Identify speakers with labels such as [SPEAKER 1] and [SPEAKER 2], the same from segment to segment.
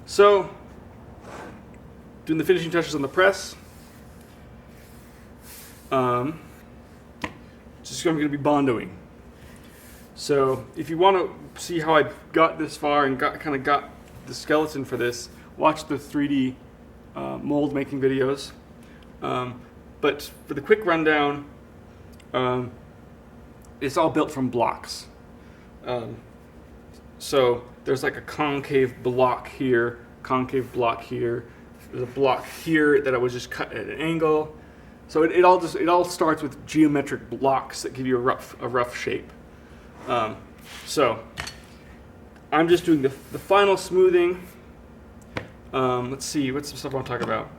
[SPEAKER 1] So, doing the finishing touches on the press. Just going to be bondoing. So, if you want to see how I got this far and got the skeleton for this, watch the 3D mold making videos. But for the quick rundown, it's all built from blocks. So there's like a concave block here, There's a block here that I was just cut at an angle. So it all starts with geometric blocks that give you a rough shape. So I'm just doing the final smoothing. Let's see, what's some stuff I want to talk about?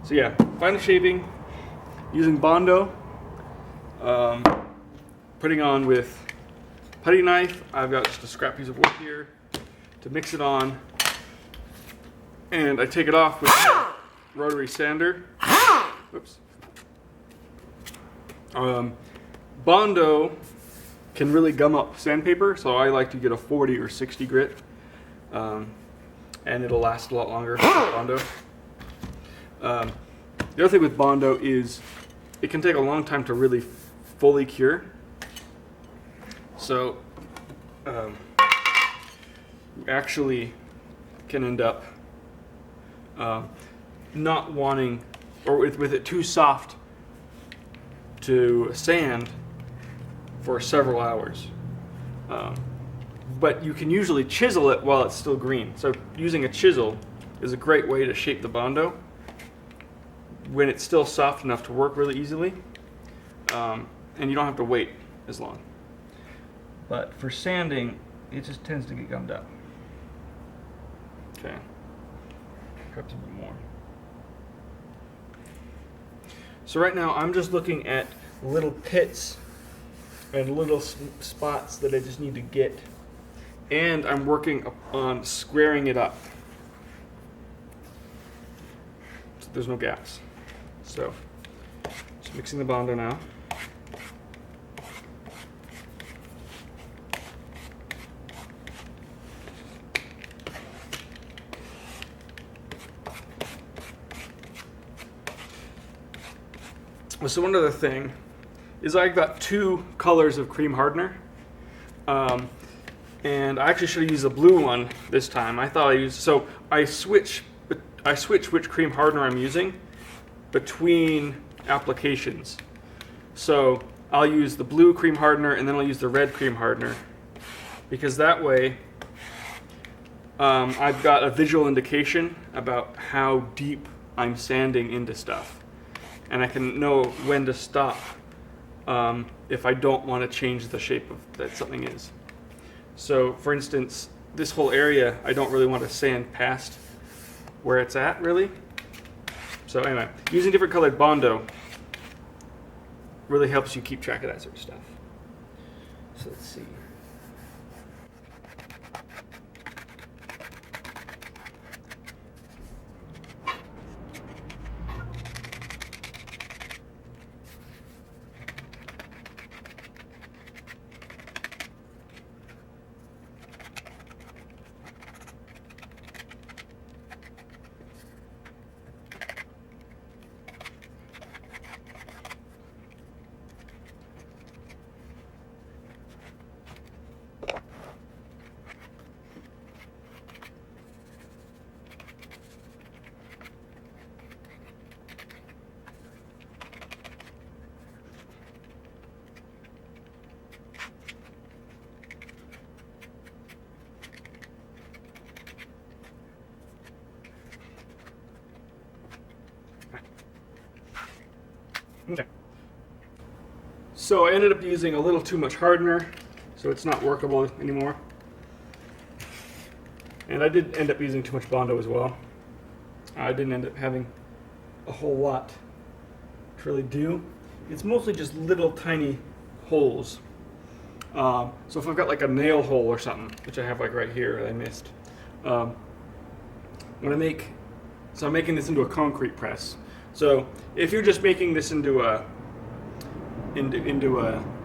[SPEAKER 1] So yeah, final shaping using Bondo. Putting on with putty knife. I've got just a scrap piece of wood here to mix it on, and I take it off with a rotary sander. Oops. Bondo can really gum up sandpaper, so I like to get a 40 or 60 grit, and it'll last a lot longer with Bondo. The other thing with Bondo is it can take a long time to really fully cure. So you actually can end up not wanting, or with it too soft to sand for several hours. But you can usually chisel it while it's still green. So using a chisel is a great way to shape the Bondo when it's still soft enough to work really easily, and you don't have to wait as long. But for sanding, it just tends to get gummed up. Okay, perhaps a bit more. So right now I'm just looking at little pits and little spots that I just need to get, and I'm working on squaring it up so there's no gaps. So just mixing the Bondo now. So one other thing is I've got two colors of cream hardener, and I actually should have used the blue one this time. I thought I switch which cream hardener I'm using between applications. So I'll use the blue cream hardener and then I'll use the red cream hardener, because that way I've got a visual indication about how deep I'm sanding into stuff. And I can know when to stop if I don't want to change the shape of that something is. So, for instance, this whole area, I don't really want to sand past where it's at, really. So anyway, using different colored Bondo really helps you keep track of that sort of stuff. So let's see. Okay. So I ended up using a little too much hardener, so it's not workable anymore. And I did end up using too much Bondo as well. I didn't end up having a whole lot to really do. It's mostly just little tiny holes. So if I've got like a nail hole or something, which I have like right here that I missed, I'm making this into a concrete press. So if you're just making this into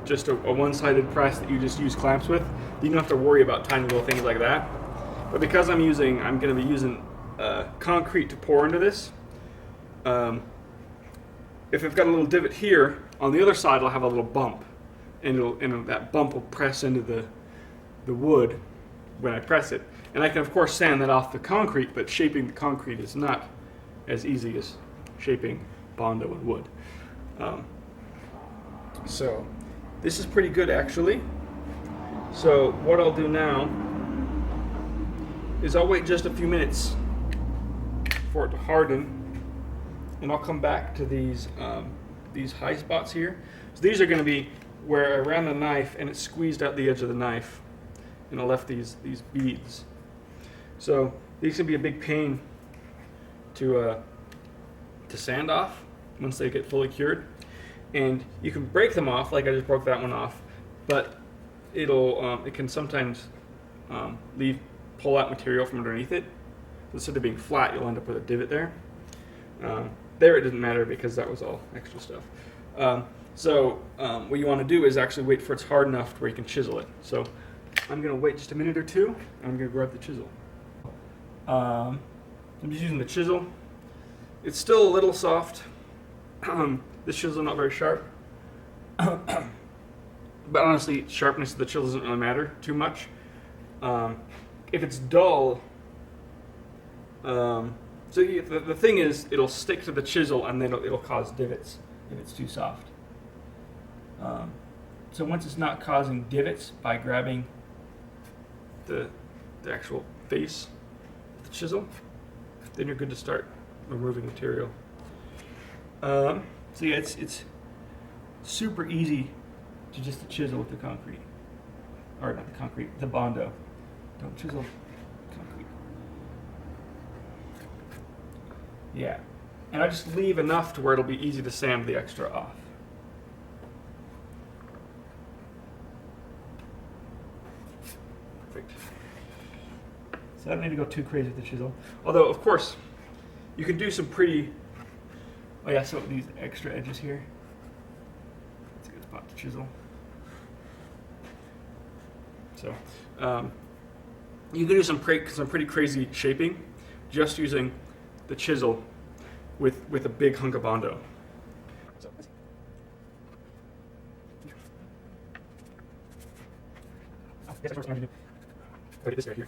[SPEAKER 1] just a one-sided press that you just use clamps with, you don't have to worry about tiny little things like that. But because I'm going to be using concrete to pour into this, if I've got a little divot here, on the other side I'll have a little bump, and that bump will press into the wood when I press it. And I can of course sand that off the concrete, but shaping the concrete is not as easy as shaping Bondo and wood. So this is pretty good actually. So what I'll do now is I'll wait just a few minutes for it to harden, and I'll come back to these high spots here. So these are going to be where I ran the knife and it squeezed out the edge of the knife, and I left these beads. So these can be a big pain to sand off once they get fully cured, and you can break them off like I just broke that one off, but it can sometimes pull out material from underneath it. Instead of being flat, you'll end up with a divot there. There it didn't matter because that was all extra stuff. So what you want to do is actually wait for it's hard enough to where you can chisel it. So I'm going to wait just a minute or two, and I'm going to grab the chisel. I'm just using the chisel. It's still a little soft. This chisel is not very sharp. But honestly, sharpness of the chisel doesn't really matter too much. If it's dull, so the thing is, it'll stick to the chisel and then it'll cause divots if it's too soft. So once it's not causing divots by grabbing the actual face of the chisel, then you're good to start removing material. So yeah, it's super easy to just chisel with the concrete, or not the concrete, the Bondo. Don't chisel concrete. Yeah, and I just leave enough to where it'll be easy to sand the extra off. Perfect. So I don't need to go too crazy with the chisel. Although, of course, you can do some pretty, oh yeah, so these extra edges here. It's a good spot to chisel. So, you can do some pretty crazy shaping just using the chisel with a big hunk of Bondo. So, okay, this right here.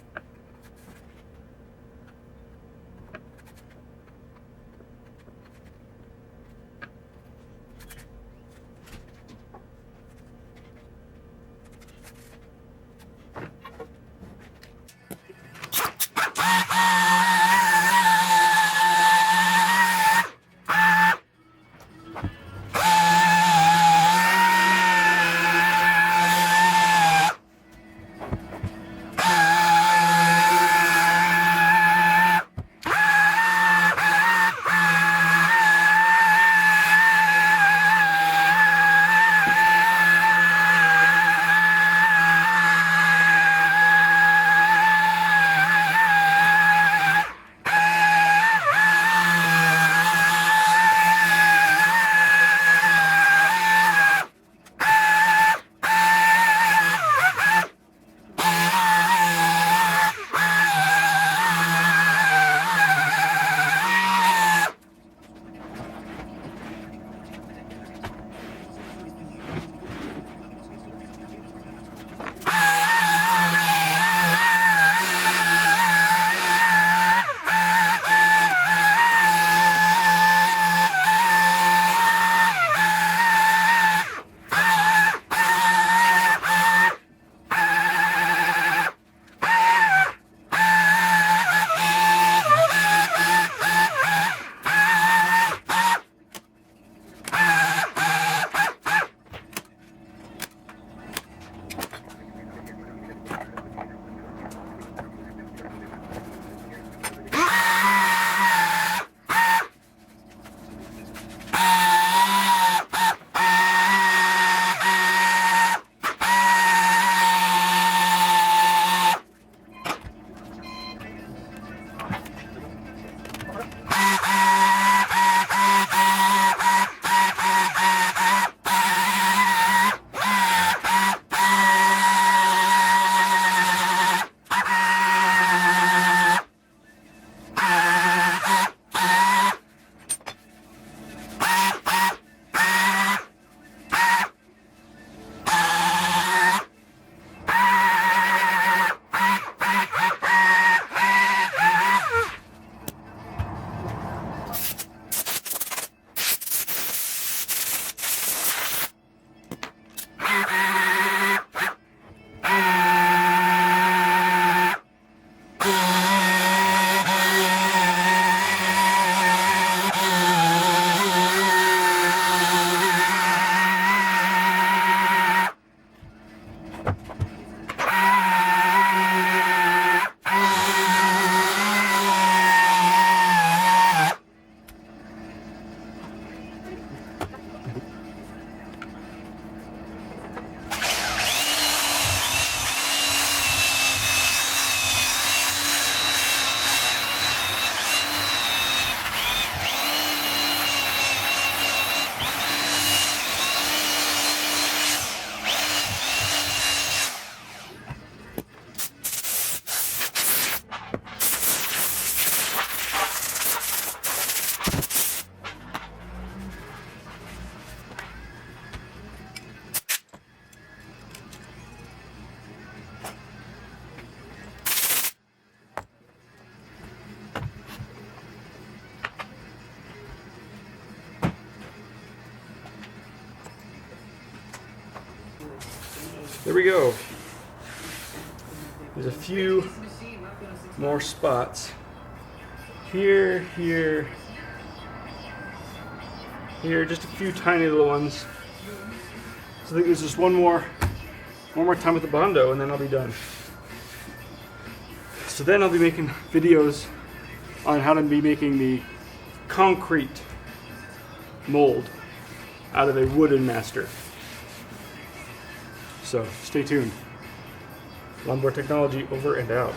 [SPEAKER 1] we go. There's a few more spots. Here, here, here, just a few tiny little ones. So I think there's just one more time with the Bondo and then I'll be done. So then I'll be making videos on how to be making the concrete mold out of a wooden master. So stay tuned. Longboard Technology over and out.